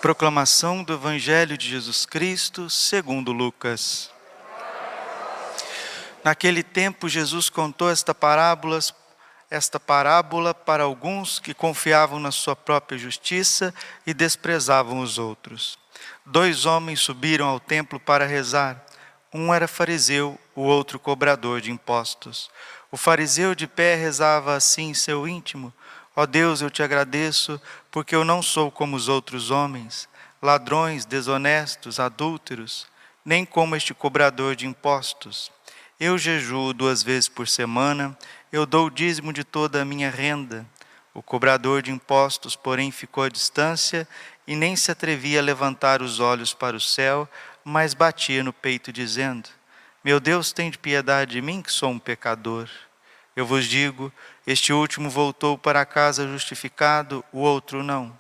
Proclamação do Evangelho de Jesus Cristo, segundo Lucas. Naquele tempo, Jesus contou esta parábola para alguns que confiavam na sua própria justiça e desprezavam os outros. 2 homens subiram ao templo para rezar. Um era fariseu, o outro cobrador de impostos. O fariseu de pé rezava assim em seu íntimo: ó Deus, eu te agradeço, porque eu não sou como os outros homens, ladrões, desonestos, adúlteros, nem como este cobrador de impostos. Eu jejuo 2 vezes por semana, eu dou o dízimo de toda a minha renda. O cobrador de impostos, porém, ficou à distância e nem se atrevia a levantar os olhos para o céu, mas batia no peito, dizendo: meu Deus, tende piedade de mim, que sou um pecador. Eu vos digo, este último voltou para casa justificado, o outro não.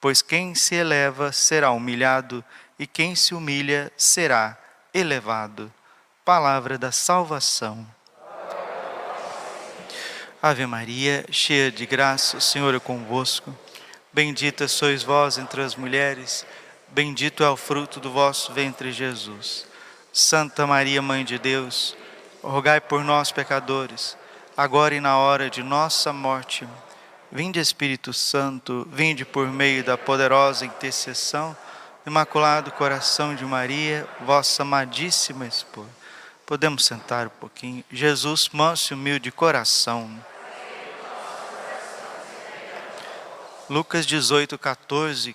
Pois quem se eleva será humilhado, e quem se humilha será elevado. Palavra da salvação. Ave Maria, cheia de graça, o Senhor é convosco. Bendita sois vós entre as mulheres, bendito é o fruto do vosso ventre, Jesus. Santa Maria, Mãe de Deus, rogai por nós, pecadores, agora e na hora de nossa morte. Vinde, Espírito Santo, vinde por meio da poderosa intercessão do Imaculado Coração de Maria, vossa amadíssima esposa. Podemos sentar um pouquinho. Jesus, manso e humilde coração. Lucas 18:14.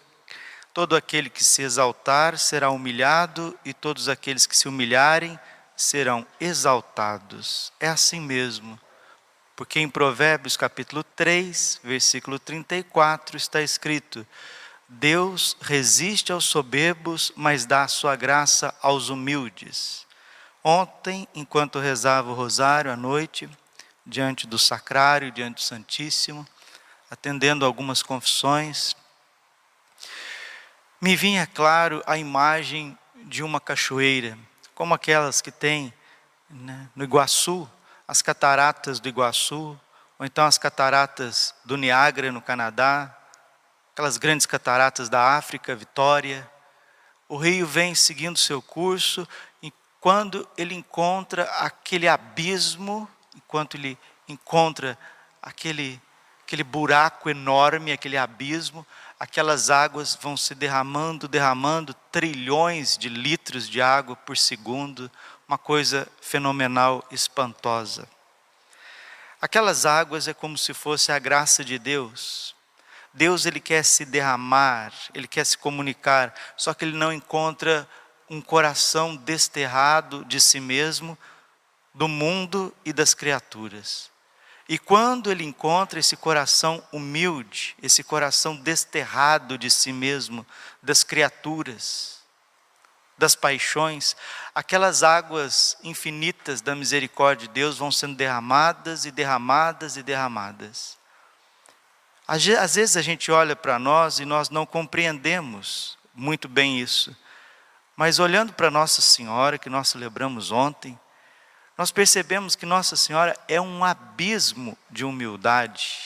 Todo aquele que se exaltar será humilhado, e todos aqueles que se humilharem serão exaltados. É assim mesmo. Porque em Provérbios capítulo 3, versículo 34, está escrito: Deus resiste aos soberbos, mas dá a sua graça aos humildes. Ontem, enquanto rezava o rosário à noite, diante do sacrário, diante do Santíssimo, atendendo algumas confissões, me vinha claro a imagem de uma cachoeira, como aquelas que tem, no Iguaçu, as cataratas do Iguaçu, ou então as cataratas do Niágara, no Canadá, aquelas grandes cataratas da África, Vitória. O rio vem seguindo seu curso, e quando ele encontra aquele abismo, enquanto ele encontra aquele buraco enorme, aquele abismo, aquelas águas vão se derramando, trilhões de litros de água por segundo, uma coisa fenomenal, espantosa. Aquelas águas é como se fosse a graça de Deus. Deus, ele quer se derramar, ele quer se comunicar, só que ele não encontra um coração desterrado de si mesmo, do mundo e das criaturas. E quando ele encontra esse coração humilde, esse coração desterrado de si mesmo, das criaturas, das paixões, aquelas águas infinitas da misericórdia de Deus vão sendo derramadas e derramadas e derramadas. Às vezes a gente olha para nós e nós não compreendemos muito bem isso. Mas olhando para Nossa Senhora, que nós celebramos ontem, nós percebemos que Nossa Senhora é um abismo de humildade.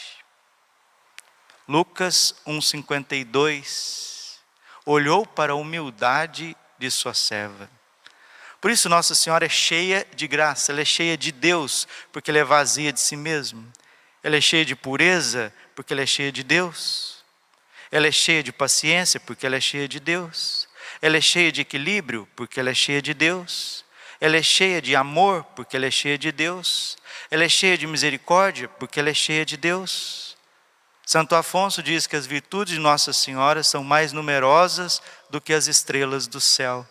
Lucas 1,52, olhou para a humildade de sua serva. Por isso Nossa Senhora é cheia de graça, ela é cheia de Deus, porque ela é vazia de si mesma. Ela é cheia de pureza, porque ela é cheia de Deus. Ela é cheia de paciência, porque ela é cheia de Deus. Ela é cheia de equilíbrio, porque ela é cheia de Deus. Ela é cheia de amor, porque ela é cheia de Deus. Ela é cheia de misericórdia, porque ela é cheia de Deus. Santo Afonso diz que as virtudes de Nossa Senhora são mais numerosas do que as estrelas do céu.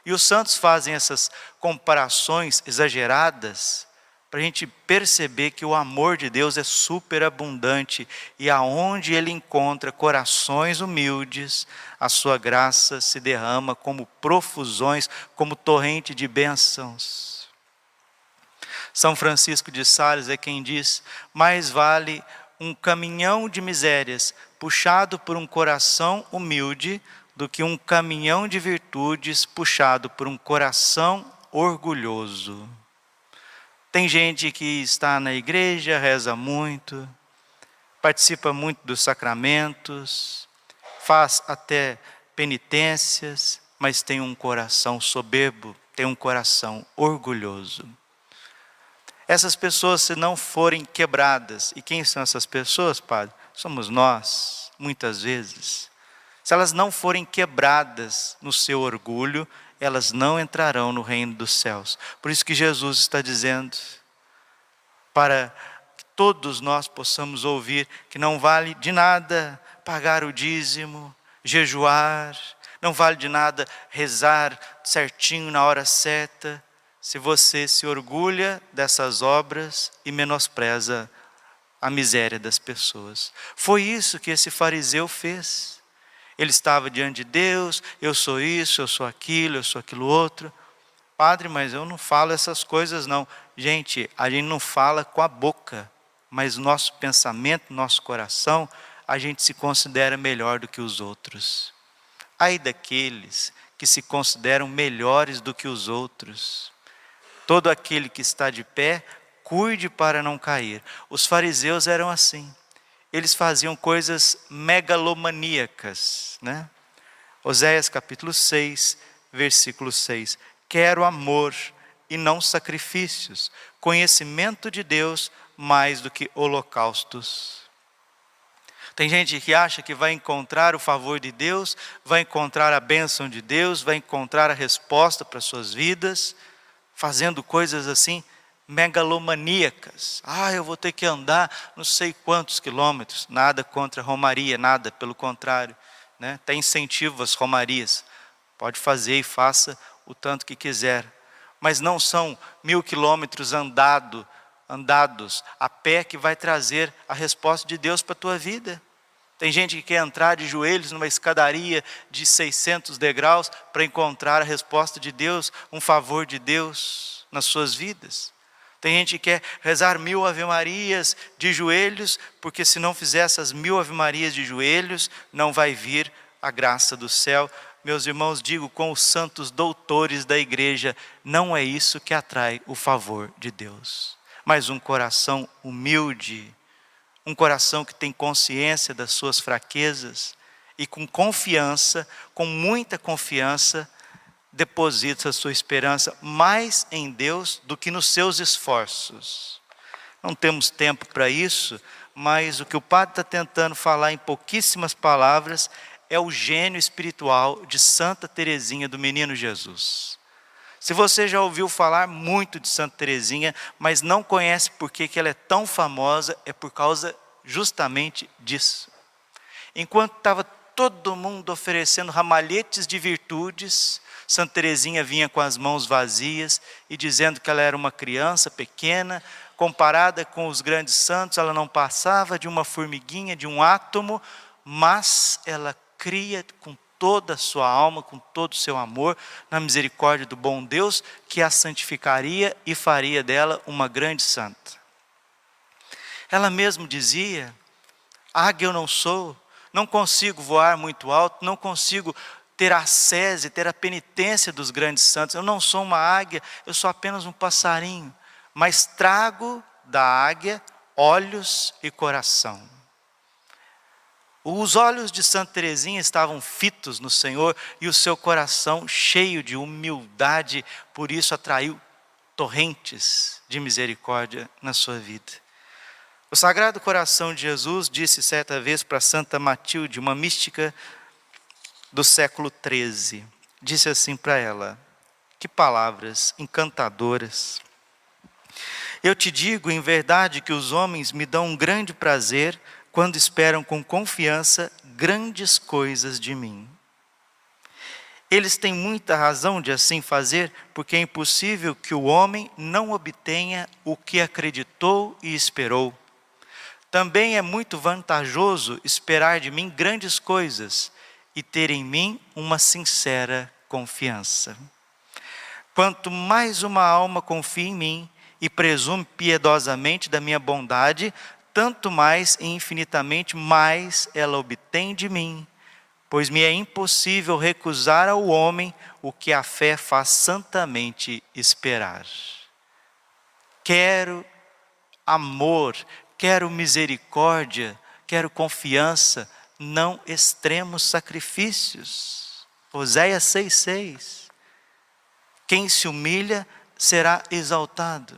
E os santos fazem essas comparações exageradas para a gente perceber que o amor de Deus é superabundante, e aonde Ele encontra corações humildes, a sua graça se derrama como profusões, como torrente de bênçãos. São Francisco de Sales é quem diz: mais vale um caminhão de misérias puxado por um coração humilde do que um caminhão de virtudes puxado por um coração orgulhoso. Tem gente que está na igreja, reza muito, participa muito dos sacramentos, faz até penitências, mas tem um coração soberbo, tem um coração orgulhoso. Essas pessoas, se não forem quebradas, e quem são essas pessoas, Padre? Somos nós, muitas vezes. Se elas não forem quebradas no seu orgulho, elas não entrarão no reino dos céus. Por isso que Jesus está dizendo, para que todos nós possamos ouvir, que não vale de nada pagar o dízimo, jejuar, não vale de nada rezar certinho na hora certa, se você se orgulha dessas obras e menospreza a miséria das pessoas. Foi isso que esse fariseu fez. Ele estava diante de Deus, eu sou isso, eu sou aquilo outro. Padre, mas eu não falo essas coisas não. Gente, a gente não fala com a boca, mas nosso pensamento, nosso coração, a gente se considera melhor do que os outros. Ai daqueles que se consideram melhores do que os outros. Todo aquele que está de pé, cuide para não cair. Os fariseus eram assim. Eles faziam coisas megalomaníacas, né? Oséias capítulo 6, versículo 6. Quero amor e não sacrifícios, conhecimento de Deus mais do que holocaustos. Tem gente que acha que vai encontrar o favor de Deus, vai encontrar a bênção de Deus, vai encontrar a resposta para suas vidas, fazendo coisas assim megalomaníacas. Eu vou ter que andar não sei quantos quilômetros. Nada contra a romaria, nada, pelo contrário, né? Tem incentivo às romarias. Pode fazer e faça o tanto que quiser. Mas não são 1000 quilômetros andados a pé que vai trazer a resposta de Deus para a tua vida. Tem gente que quer entrar de joelhos numa escadaria de 600 degraus para encontrar a resposta de Deus, um favor de Deus nas suas vidas. Tem gente que quer rezar 1000 ave-marias de joelhos, porque se não fizer essas 1000 ave-marias de joelhos, não vai vir a graça do céu. Meus irmãos, digo com os santos doutores da igreja, não é isso que atrai o favor de Deus. Mas um coração humilde, um coração que tem consciência das suas fraquezas e com confiança, com muita confiança, deposita a sua esperança mais em Deus do que nos seus esforços. Não temos tempo para isso, mas o que o padre está tentando falar em pouquíssimas palavras é o gênio espiritual de Santa Teresinha do Menino Jesus. Se você já ouviu falar muito de Santa Teresinha, mas não conhece por que ela é tão famosa, é por causa justamente disso. Enquanto estava todo mundo oferecendo ramalhetes de virtudes, Santa Teresinha vinha com as mãos vazias e dizendo que ela era uma criança pequena, comparada com os grandes santos, ela não passava de uma formiguinha, de um átomo, mas ela cria com toda a sua alma, com todo o seu amor, na misericórdia do bom Deus, que a santificaria e faria dela uma grande santa. Ela mesma dizia, águia eu não sou, não consigo voar muito alto, não consigo ter a sese, ter a penitência dos grandes santos, eu não sou uma águia, eu sou apenas um passarinho, mas trago da águia olhos e coração. Os olhos de Santa Teresinha estavam fitos no Senhor e o seu coração cheio de humildade, por isso atraiu torrentes de misericórdia na sua vida. O Sagrado Coração de Jesus disse certa vez para Santa Matilde, uma mística do século XIII, disse assim para ela, que palavras encantadoras. Eu te digo em verdade que os homens me dão um grande prazer quando esperam com confiança grandes coisas de mim. Eles têm muita razão de assim fazer, porque é impossível que o homem não obtenha o que acreditou e esperou. Também é muito vantajoso esperar de mim grandes coisas e ter em mim uma sincera confiança. Quanto mais uma alma confia em mim e presume piedosamente da minha bondade, tanto mais e infinitamente mais ela obtém de mim, pois me é impossível recusar ao homem o que a fé faz santamente esperar. Quero amor, quero misericórdia, quero confiança, não extremos sacrifícios. Oséias 6,6. Quem se humilha será exaltado.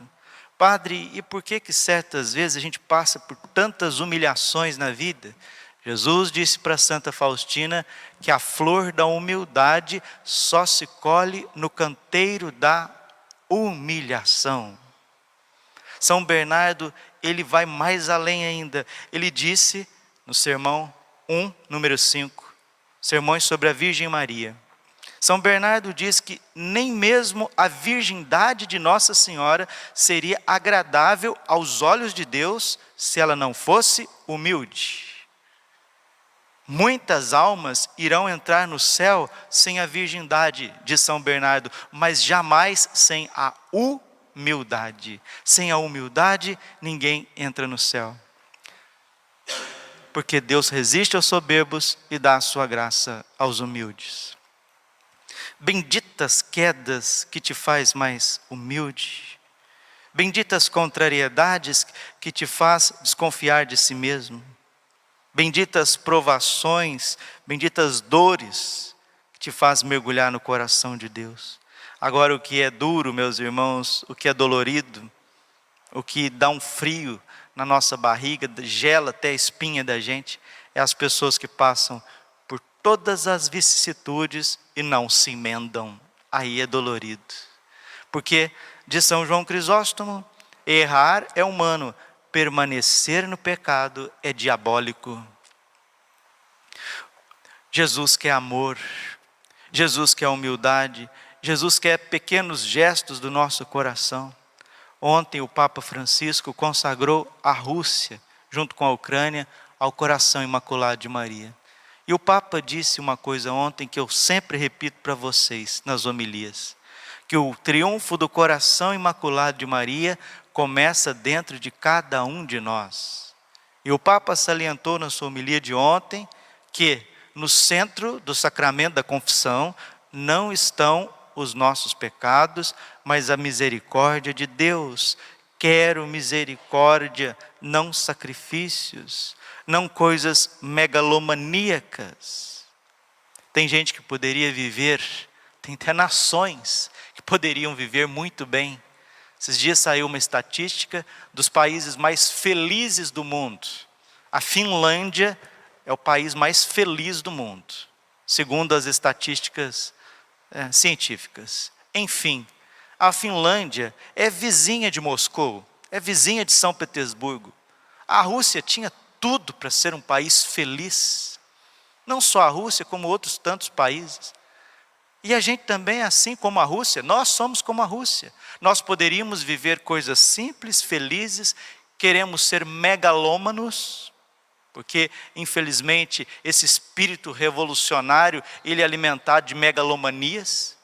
Padre, e por que certas vezes a gente passa por tantas humilhações na vida? Jesus disse para Santa Faustina que a flor da humildade só se colhe no canteiro da humilhação. São Bernardo, ele vai mais além ainda. Ele disse no sermão 1, número 5, Sermões sobre a Virgem Maria. São Bernardo diz que nem mesmo a virgindade de Nossa Senhora seria agradável aos olhos de Deus se ela não fosse humilde. Muitas almas irão entrar no céu sem a virgindade de São Bernardo, mas jamais sem a humildade. Sem a humildade, ninguém entra no céu. Porque Deus resiste aos soberbos e dá a sua graça aos humildes. Benditas quedas que te faz mais humilde. Benditas contrariedades que te faz desconfiar de si mesmo. Benditas provações, benditas dores que te faz mergulhar no coração de Deus. Agora o que é duro, meus irmãos, o que é dolorido, o que dá um frio na nossa barriga, gela até a espinha da gente, é as pessoas que passam por todas as vicissitudes e não se emendam. Aí é dolorido. Porque, de São João Crisóstomo, errar é humano, permanecer no pecado é diabólico. Jesus quer amor, Jesus quer humildade, Jesus quer pequenos gestos do nosso coração. Ontem o Papa Francisco consagrou a Rússia, junto com a Ucrânia, ao coração imaculado de Maria. E o Papa disse uma coisa ontem que eu sempre repito para vocês nas homilias, que o triunfo do coração imaculado de Maria começa dentro de cada um de nós. E o Papa salientou na sua homilia de ontem que no centro do sacramento da confissão não estão os nossos pecados, mas a misericórdia de Deus. Quero misericórdia, não sacrifícios, não coisas megalomaníacas. Tem gente que poderia viver, tem até nações que poderiam viver muito bem. Esses dias saiu uma estatística dos países mais felizes do mundo. A Finlândia é o país mais feliz do mundo, segundo as estatísticas científicas. Enfim, a Finlândia é vizinha de Moscou, é vizinha de São Petersburgo. A Rússia tinha tudo para ser um país feliz. Não só a Rússia, como outros tantos países. E a gente também é assim como a Rússia, nós somos como a Rússia. Nós poderíamos viver coisas simples, felizes, queremos ser megalômanos, porque infelizmente esse espírito revolucionário, ele é alimentado de megalomanias,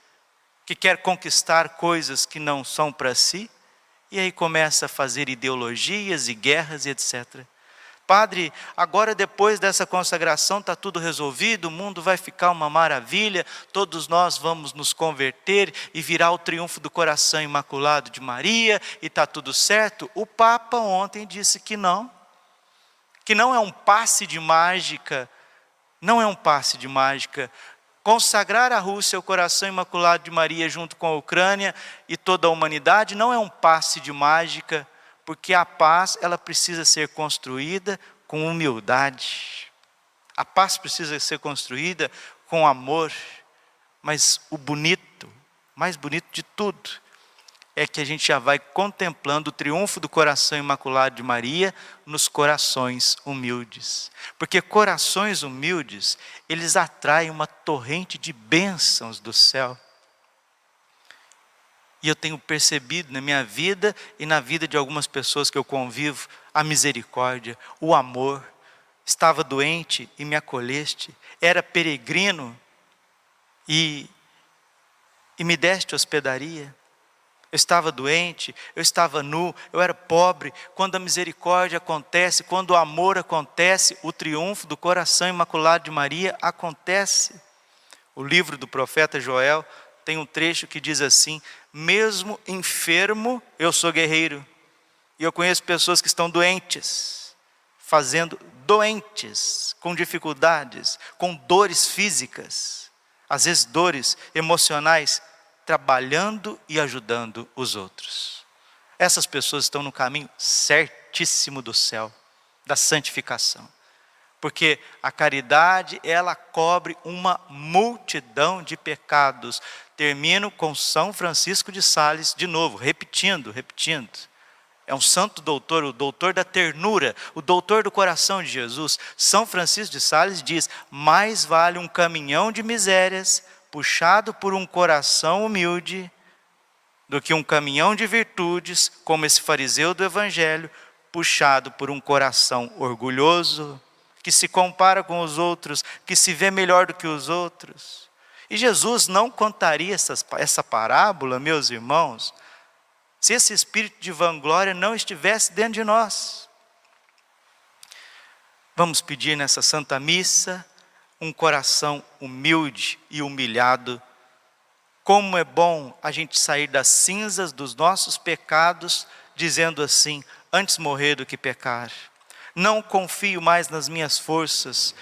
que quer conquistar coisas que não são para si, e aí começa a fazer ideologias e guerras e etc. Padre, agora depois dessa consagração está tudo resolvido, o mundo vai ficar uma maravilha, todos nós vamos nos converter e virar o triunfo do coração imaculado de Maria, e está tudo certo? O Papa ontem disse que não é um passe de mágica, não é um passe de mágica. Consagrar a Rússia ao coração imaculado de Maria junto com a Ucrânia e toda a humanidade não é um passe de mágica, porque a paz, ela precisa ser construída com humildade. A paz precisa ser construída com amor. Mas o bonito, mais bonito de tudo, é que a gente já vai contemplando o triunfo do coração imaculado de Maria nos corações humildes. Porque corações humildes, eles atraem uma torrente de bênçãos do céu. E eu tenho percebido na minha vida e na vida de algumas pessoas que eu convivo, a misericórdia, o amor. Estava doente e me acolheste, era peregrino e me deste hospedaria. Eu estava doente, eu estava nu, eu era pobre. Quando a misericórdia acontece, quando o amor acontece, o triunfo do coração imaculado de Maria acontece. O livro do profeta Joel tem um trecho que diz assim: mesmo enfermo, eu sou guerreiro. E eu conheço pessoas que estão doentes, fazendo doentes, com dificuldades, com dores físicas, às vezes dores emocionais, trabalhando e ajudando os outros. Essas pessoas estão no caminho certíssimo do céu, da santificação. Porque a caridade, ela cobre uma multidão de pecados. Termino com São Francisco de Sales, de novo, repetindo. É um santo doutor, o doutor da ternura, o doutor do coração de Jesus. São Francisco de Sales diz: mais vale um caminhão de misérias, puxado por um coração humilde, do que um caminhão de virtudes, como esse fariseu do Evangelho, puxado por um coração orgulhoso, que se compara com os outros, que se vê melhor do que os outros. E Jesus não contaria essa parábola, meus irmãos, se esse espírito de vanglória não estivesse dentro de nós. Vamos pedir nessa Santa Missa um coração humilde e humilhado. Como é bom a gente sair das cinzas dos nossos pecados, dizendo assim: antes morrer do que pecar. Não confio mais nas minhas forças,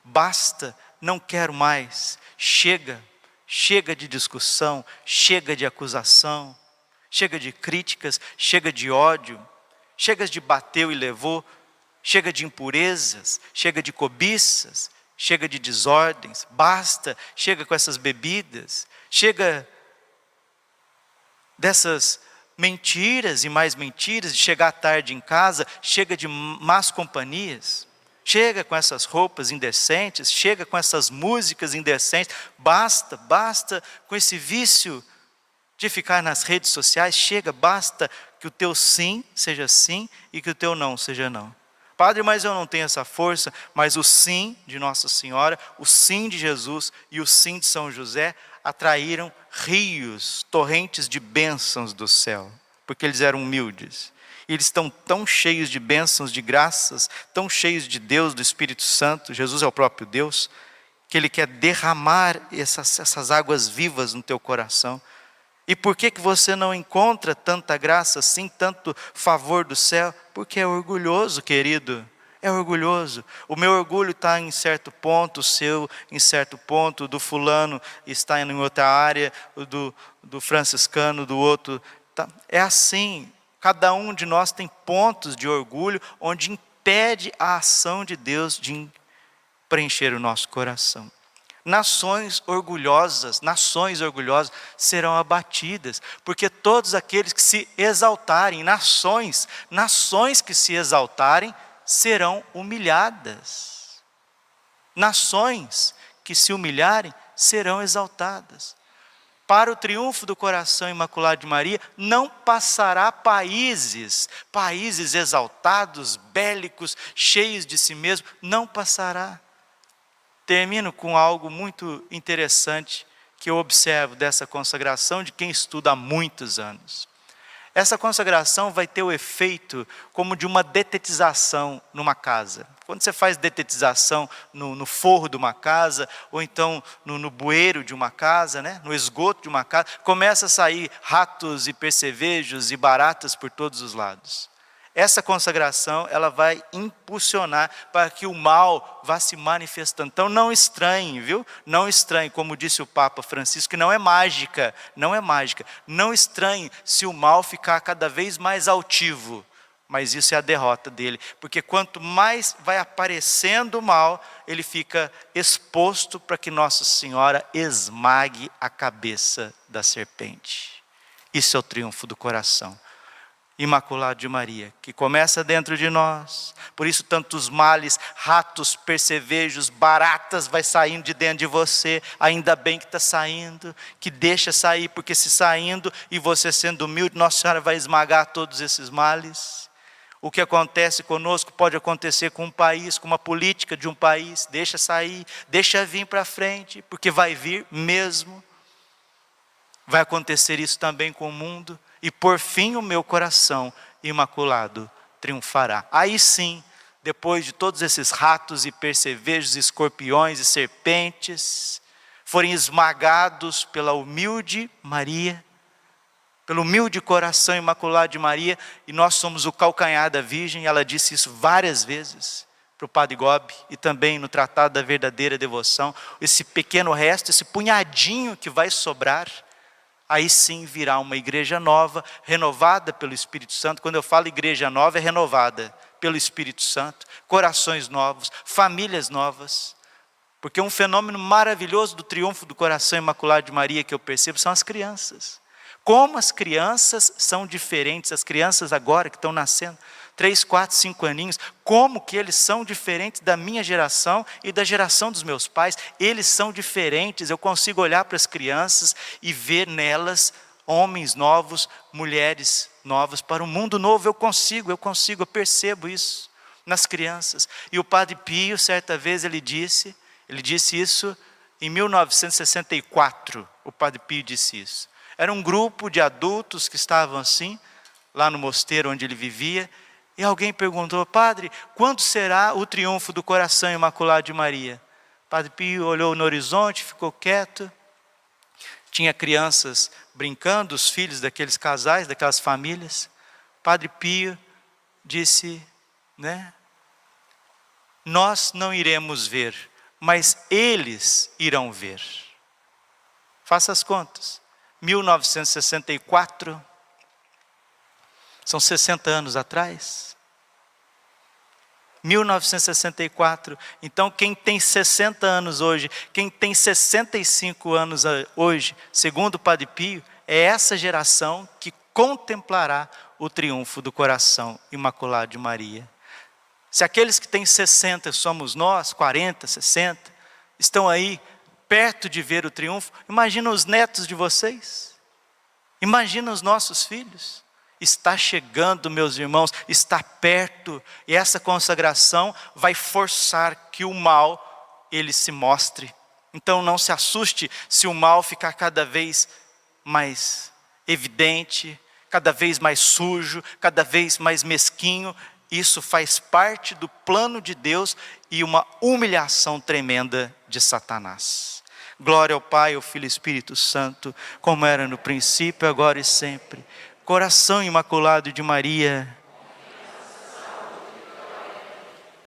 basta, não quero mais, chega de discussão, chega de acusação, chega de críticas, chega de ódio, chega de bateu e levou, chega de impurezas, chega de cobiças, chega de desordens, basta, chega com essas bebidas, chega dessas mentiras e mais mentiras, de chegar tarde em casa, chega de más companhias, chega com essas roupas indecentes, chega com essas músicas indecentes, basta com esse vício de ficar nas redes sociais, chega, basta que o teu sim seja sim e que o teu não seja não. Padre, mas eu não tenho essa força, mas o sim de Nossa Senhora, o sim de Jesus e o sim de São José atraíram rios, torrentes de bênçãos do céu, porque eles eram humildes. E eles estão tão cheios de bênçãos, de graças, tão cheios de Deus, do Espírito Santo, Jesus é o próprio Deus, que Ele quer derramar essas águas vivas no teu coração. E por que você não encontra tanta graça assim, tanto favor do céu? Porque é orgulhoso, querido. É orgulhoso. O meu orgulho está em certo ponto, o seu em certo ponto, do fulano está em outra área, do franciscano, do outro. Tá. É assim. Cada um de nós tem pontos de orgulho onde impede a ação de Deus de preencher o nosso coração. Nações orgulhosas serão abatidas, porque todos aqueles que se exaltarem, nações que se exaltarem, serão humilhadas. Nações que se humilharem, serão exaltadas. Para o triunfo do coração imaculado de Maria, não passará países exaltados, bélicos, cheios de si mesmo, não passará. Termino com algo muito interessante que eu observo dessa consagração de quem estuda há muitos anos. Essa consagração vai ter o efeito como de uma detetização numa casa. Quando você faz detetização no forro de uma casa, ou então no bueiro de uma casa, né? No esgoto de uma casa, começa a sair ratos e percevejos e baratas por todos os lados. Essa consagração, ela vai impulsionar para que o mal vá se manifestando. Então não estranhe, viu? Não estranhe, como disse o Papa Francisco, que não é mágica. Não estranhe se o mal ficar cada vez mais altivo. Mas isso é a derrota dele. Porque quanto mais vai aparecendo o mal, ele fica exposto para que Nossa Senhora esmague a cabeça da serpente. Isso é o triunfo do coração Imaculado de Maria, que começa dentro de nós. Por isso tantos males, ratos, percevejos, baratas vai saindo de dentro de você. Ainda bem que está saindo, que deixa sair, porque se saindo e você sendo humilde, Nossa Senhora vai esmagar todos esses males. O que acontece conosco pode acontecer com um país, com uma política de um país. Deixa sair, deixa vir para frente, porque vai vir mesmo. Vai acontecer isso também com o mundo. E por fim o meu coração imaculado triunfará. Aí sim, depois de todos esses ratos e percevejos, escorpiões e serpentes forem esmagados pela humilde Maria, pelo humilde coração imaculado de Maria, e nós somos o calcanhar da Virgem, ela disse isso várias vezes, para o Padre Gobi, e também no Tratado da Verdadeira Devoção, esse pequeno resto, esse punhadinho que vai sobrar, aí sim virá uma igreja nova, renovada pelo Espírito Santo. Quando eu falo igreja nova, é renovada pelo Espírito Santo, corações novos, famílias novas. Porque um fenômeno maravilhoso do triunfo do coração imaculado de Maria que eu percebo são as crianças. Como as crianças são diferentes, as crianças agora que estão nascendo, 3, 4, 5 aninhos, como que eles são diferentes da minha geração e da geração dos meus pais. Eles são diferentes, eu consigo olhar para as crianças e ver nelas homens novos, mulheres novas, para um mundo novo. Eu percebo isso nas crianças. E o Padre Pio, certa vez, ele disse isso em 1964, o Padre Pio disse isso. Era um grupo de adultos que estavam assim, lá no mosteiro onde ele vivia, e alguém perguntou: padre, quando será o triunfo do coração imaculado de Maria? O Padre Pio olhou no horizonte, ficou quieto. Tinha crianças brincando, os filhos daqueles casais, daquelas famílias. Padre Pio disse, nós não iremos ver, mas eles irão ver. Faça as contas. 1964, são 60 anos atrás. 1964, então quem tem 60 anos hoje, quem tem 65 anos hoje, segundo o Padre Pio, é essa geração que contemplará o triunfo do coração imaculado de Maria. Se aqueles que têm 60 somos nós, 40, 60, estão aí perto de ver o triunfo, imagina os netos de vocês, imagina os nossos filhos. Está chegando, meus irmãos, está perto, e essa consagração vai forçar que o mal, ele se mostre. Então não se assuste se o mal ficar cada vez mais evidente, cada vez mais sujo, cada vez mais mesquinho. Isso faz parte do plano de Deus e uma humilhação tremenda de Satanás. Glória ao Pai, ao Filho e ao Espírito Santo, como era no princípio, agora e sempre. Coração imaculado de Maria,